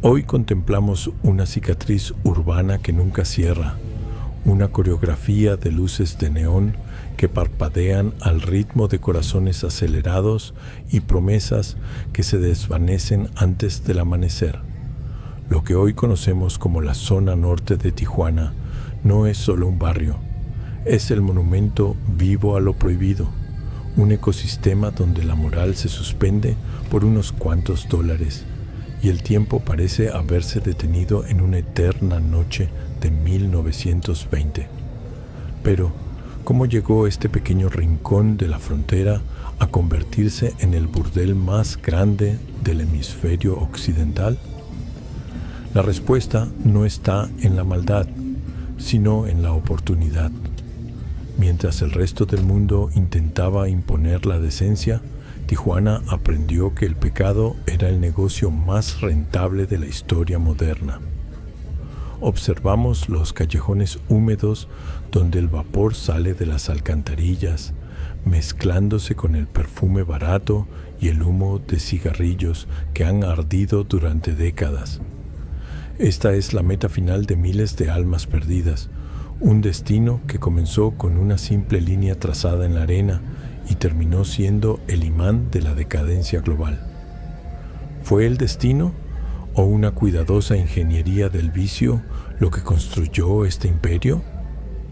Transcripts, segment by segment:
Hoy contemplamos una cicatriz urbana que nunca cierra, una coreografía de luces de neón que parpadean al ritmo de corazones acelerados y promesas que se desvanecen antes del amanecer. Lo que hoy conocemos como la zona norte de Tijuana no es solo un barrio, es el monumento vivo a lo prohibido, un ecosistema donde la moral se suspende por unos cuantos dólares y el tiempo parece haberse detenido en una eterna noche de 1920. Pero, ¿cómo llegó este pequeño rincón de la frontera a convertirse en el burdel más grande del hemisferio occidental? La respuesta no está en la maldad, sino en la oportunidad. Mientras el resto del mundo intentaba imponer la decencia, Tijuana aprendió que el pecado era el negocio más rentable de la historia moderna. Observamos los callejones húmedos donde el vapor sale de las alcantarillas, mezclándose con el perfume barato y el humo de cigarrillos que han ardido durante décadas. Esta es la meta final de miles de almas perdidas, un destino que comenzó con una simple línea trazada en la arena y terminó siendo el imán de la decadencia global. ¿Fue el destino o una cuidadosa ingeniería del vicio lo que construyó este imperio?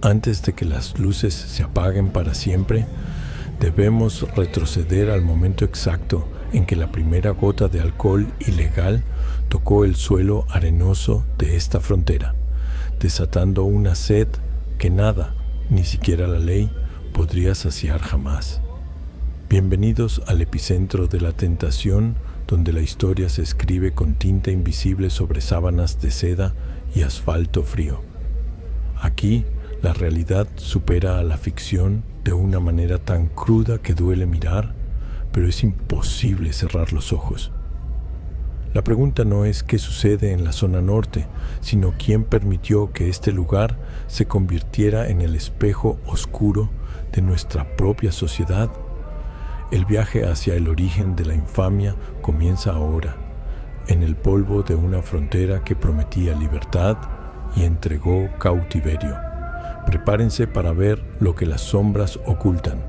Antes de que las luces se apaguen para siempre, debemos retroceder al momento exacto en que la primera gota de alcohol ilegal tocó el suelo arenoso de esta frontera, desatando una sed que nada, ni siquiera la ley, podría saciar jamás. Bienvenidos al epicentro de la tentación, donde la historia se escribe con tinta invisible sobre sábanas de seda y asfalto frío. Aquí, la realidad supera a la ficción de una manera tan cruda que duele mirar, pero es imposible cerrar los ojos. La pregunta no es qué sucede en la zona norte, sino quién permitió que este lugar se convirtiera en el espejo oscuro de nuestra propia sociedad. El viaje hacia el origen de la infamia comienza ahora, en el polvo de una frontera que prometía libertad y entregó cautiverio. Prepárense para ver lo que las sombras ocultan.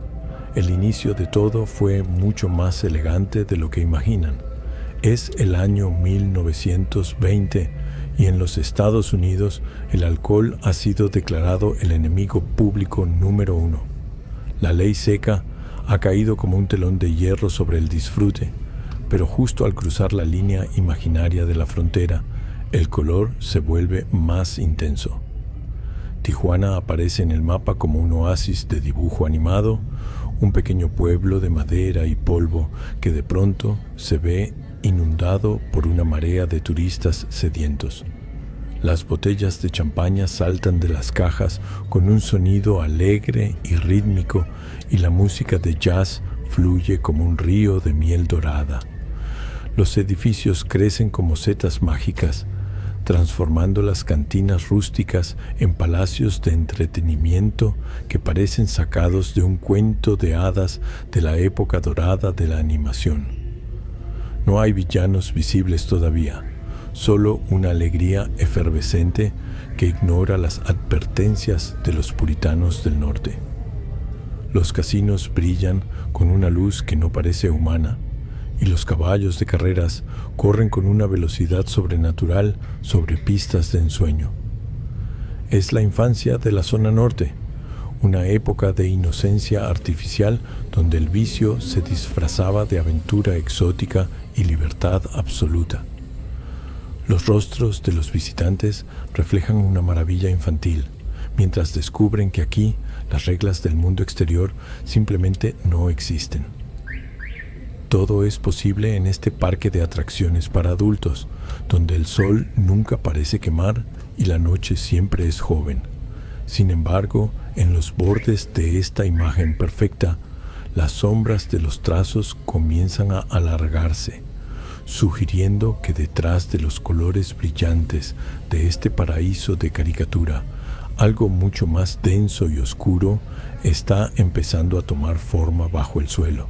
El inicio de todo fue mucho más elegante de lo que imaginan. Es el año 1920 y en los Estados Unidos el alcohol ha sido declarado el enemigo público número 1. La ley seca ha caído como un telón de hierro sobre el disfrute, pero justo al cruzar la línea imaginaria de la frontera, el color se vuelve más intenso. Tijuana aparece en el mapa como un oasis de dibujo animado, un pequeño pueblo de madera y polvo que de pronto se ve inundado por una marea de turistas sedientos. Las botellas de champaña saltan de las cajas con un sonido alegre y rítmico y la música de jazz fluye como un río de miel dorada. Los edificios crecen como setas mágicas, transformando las cantinas rústicas en palacios de entretenimiento que parecen sacados de un cuento de hadas de la época dorada de la animación. No hay villanos visibles todavía, solo una alegría efervescente que ignora las advertencias de los puritanos del norte. Los casinos brillan con una luz que no parece humana, y los caballos de carreras corren con una velocidad sobrenatural sobre pistas de ensueño. Es la infancia de la zona norte, una época de inocencia artificial donde el vicio se disfrazaba de aventura exótica y libertad absoluta. Los rostros de los visitantes reflejan una maravilla infantil, mientras descubren que aquí las reglas del mundo exterior simplemente no existen. Todo es posible en este parque de atracciones para adultos, donde el sol nunca parece quemar y la noche siempre es joven. Sin embargo, en los bordes de esta imagen perfecta, las sombras de los trazos comienzan a alargarse, sugiriendo que detrás de los colores brillantes de este paraíso de caricatura, algo mucho más denso y oscuro está empezando a tomar forma bajo el suelo.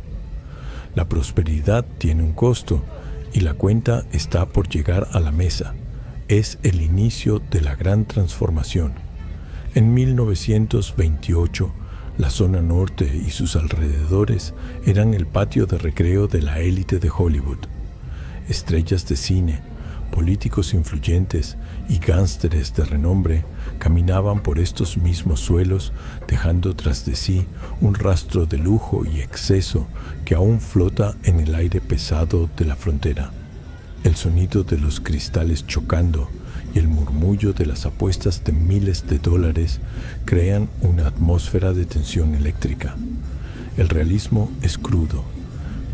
La prosperidad tiene un costo, y la cuenta está por llegar a la mesa. Es el inicio de la gran transformación. En 1928, la zona norte y sus alrededores eran el patio de recreo de la élite de Hollywood. Estrellas de cine, políticos influyentes y gánsteres de renombre caminaban por estos mismos suelos, dejando tras de sí un rastro de lujo y exceso que aún flota en el aire pesado de la frontera. El sonido de los cristales chocando y el murmullo de las apuestas de miles de dólares crean una atmósfera de tensión eléctrica. El realismo es crudo.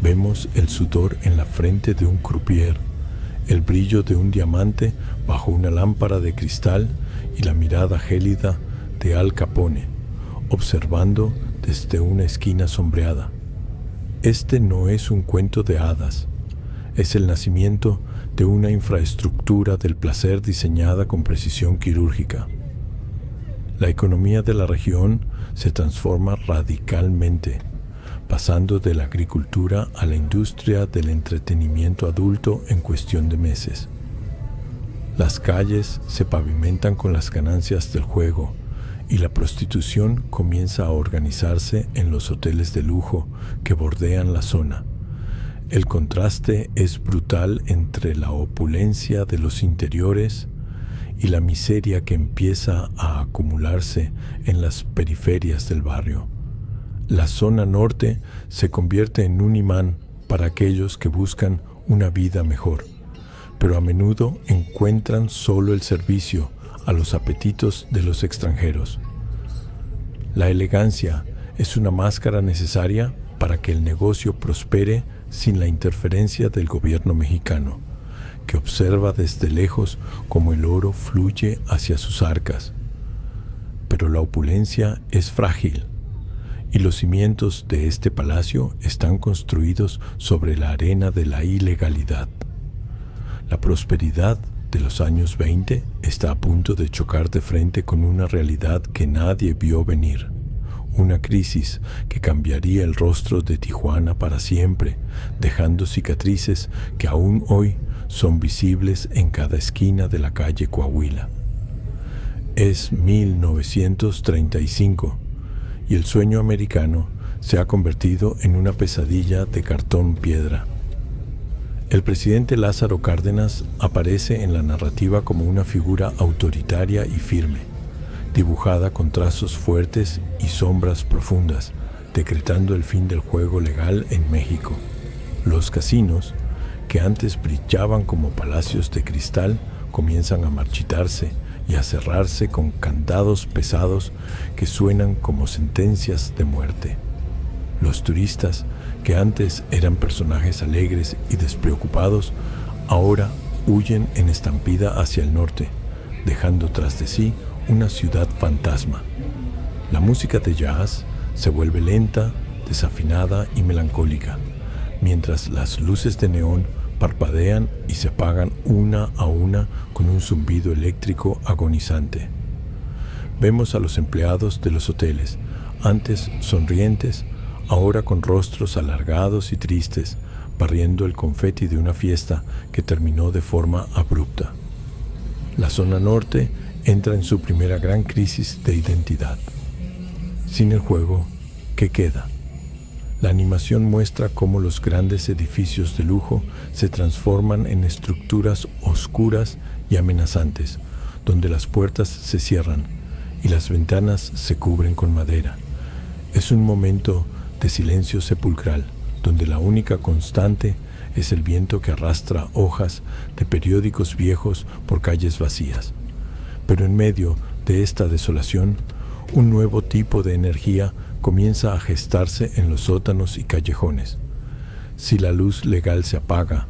Vemos el sudor en la frente de un croupier, el brillo de un diamante bajo una lámpara de cristal y la mirada gélida de Al Capone, observando desde una esquina sombreada. Este no es un cuento de hadas, es el nacimiento de una infraestructura del placer diseñada con precisión quirúrgica. La economía de la región se transforma radicalmente, pasando de la agricultura a la industria del entretenimiento adulto en cuestión de meses. Las calles se pavimentan con las ganancias del juego y la prostitución comienza a organizarse en los hoteles de lujo que bordean la zona. El contraste es brutal entre la opulencia de los interiores y la miseria que empieza a acumularse en las periferias del barrio. La zona norte se convierte en un imán para aquellos que buscan una vida mejor, pero a menudo encuentran solo el servicio a los apetitos de los extranjeros. La elegancia es una máscara necesaria para que el negocio prospere sin la interferencia del gobierno mexicano, que observa desde lejos cómo el oro fluye hacia sus arcas. Pero la opulencia es frágil, y los cimientos de este palacio están construidos sobre la arena de la ilegalidad. La prosperidad de los años 20 está a punto de chocar de frente con una realidad que nadie vio venir. Una crisis que cambiaría el rostro de Tijuana para siempre, dejando cicatrices que aún hoy son visibles en cada esquina de la calle Coahuila. Es 1935 y el sueño americano se ha convertido en una pesadilla de cartón piedra. El presidente Lázaro Cárdenas aparece en la narrativa como una figura autoritaria y firme, dibujada con trazos fuertes y sombras profundas, decretando el fin del juego legal en México. Los casinos, que antes brillaban como palacios de cristal, comienzan a marchitarse y a cerrarse con candados pesados que suenan como sentencias de muerte. Los turistas, que antes eran personajes alegres y despreocupados, ahora huyen en estampida hacia el norte, dejando tras de sí una ciudad fantasma. La música de jazz se vuelve lenta, desafinada y melancólica, mientras las luces de neón parpadean y se apagan una a una con un zumbido eléctrico agonizante. Vemos a los empleados de los hoteles, antes sonrientes, ahora con rostros alargados y tristes, barriendo el confeti de una fiesta que terminó de forma abrupta. La zona norte entra en su primera gran crisis de identidad. Sin el juego, ¿qué queda? La animación muestra cómo los grandes edificios de lujo se transforman en estructuras oscuras y amenazantes, donde las puertas se cierran y las ventanas se cubren con madera. Es un momento de silencio sepulcral, donde la única constante es el viento que arrastra hojas de periódicos viejos por calles vacías. Pero en medio de esta desolación, un nuevo tipo de energía comienza a gestarse en los sótanos y callejones. Si la luz legal se apaga,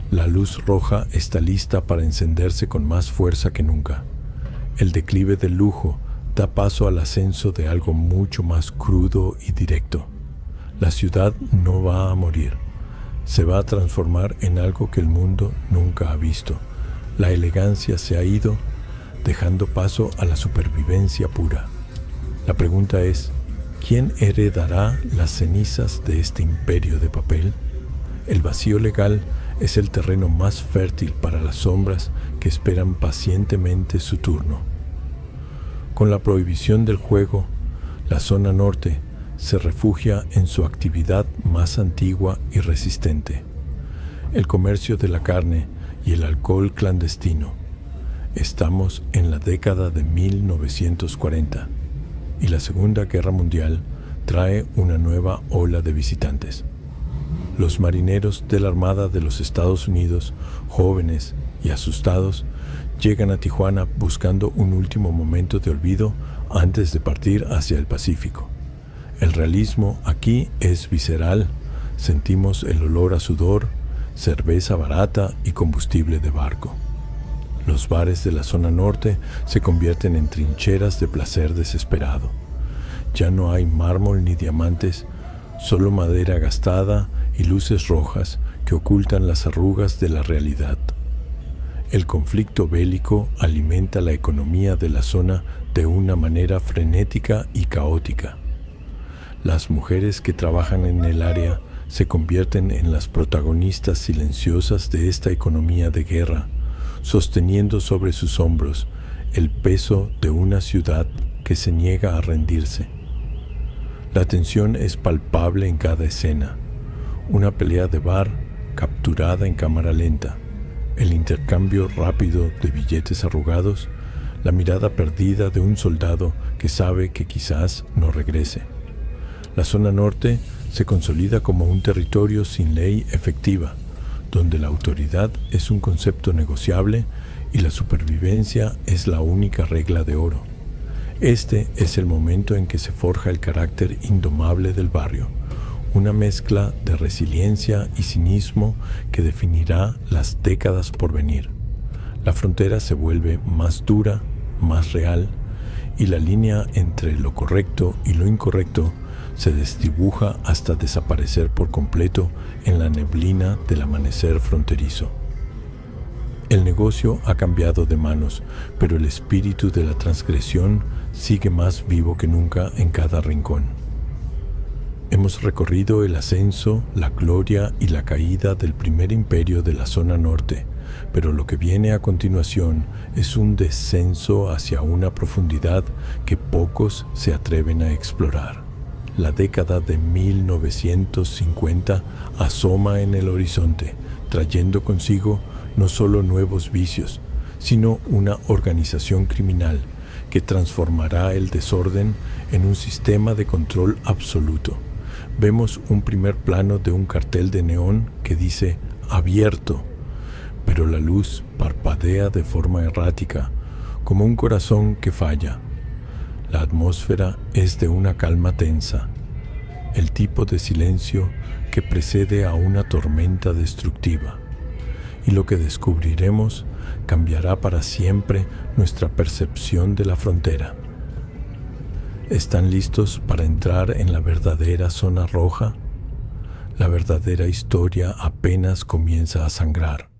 la luz roja está lista para encenderse con más fuerza que nunca. El declive del lujo da paso al ascenso de algo mucho más crudo y directo. La ciudad no va a morir, se va a transformar en algo que el mundo nunca ha visto. La elegancia se ha ido, dejando paso a la supervivencia pura. La pregunta es, ¿quién heredará las cenizas de este imperio de papel? El vacío legal Es el terreno más fértil para las sombras que esperan pacientemente su turno. Con la prohibición del juego, la zona norte se refugia en su actividad más antigua y resistente: el comercio de la carne y el alcohol clandestino. Estamos en la década de 1940 y la Segunda Guerra Mundial trae una nueva ola de visitantes. Los marineros de la Armada de los Estados Unidos, jóvenes y asustados, llegan a Tijuana buscando un último momento de olvido antes de partir hacia el Pacífico. El realismo aquí es visceral. Sentimos el olor a sudor, cerveza barata y combustible de barco. Los bares de la zona norte se convierten en trincheras de placer desesperado. Ya no hay mármol ni diamantes, solo madera gastada y luces rojas que ocultan las arrugas de la realidad. El conflicto bélico alimenta la economía de la zona de una manera frenética y caótica. Las mujeres que trabajan en el área se convierten en las protagonistas silenciosas de esta economía de guerra, sosteniendo sobre sus hombros el peso de una ciudad que se niega a rendirse. La tensión es palpable en cada escena: una pelea de bar capturada en cámara lenta, el intercambio rápido de billetes arrugados, la mirada perdida de un soldado que sabe que quizás no regrese. La zona norte se consolida como un territorio sin ley efectiva, donde la autoridad es un concepto negociable y la supervivencia es la única regla de oro. Este es el momento en que se forja el carácter indomable del barrio, una mezcla de resiliencia y cinismo que definirá las décadas por venir. La frontera se vuelve más dura, más real, y la línea entre lo correcto y lo incorrecto se desdibuja hasta desaparecer por completo en la neblina del amanecer fronterizo. El negocio ha cambiado de manos, pero el espíritu de la transgresión sigue más vivo que nunca en cada rincón. Hemos recorrido el ascenso, la gloria y la caída del primer imperio de la zona norte, pero lo que viene a continuación es un descenso hacia una profundidad que pocos se atreven a explorar. La década de 1950 asoma en el horizonte, trayendo consigo no solo nuevos vicios, sino una organización criminal que transformará el desorden en un sistema de control absoluto. Vemos un primer plano de un cartel de neón que dice "abierto", pero la luz parpadea de forma errática, como un corazón que falla. La atmósfera es de una calma tensa, el tipo de silencio que precede a una tormenta destructiva. Y lo que descubriremos cambiará para siempre nuestra percepción de la frontera. ¿Están listos para entrar en la verdadera zona roja? La verdadera historia apenas comienza a sangrar.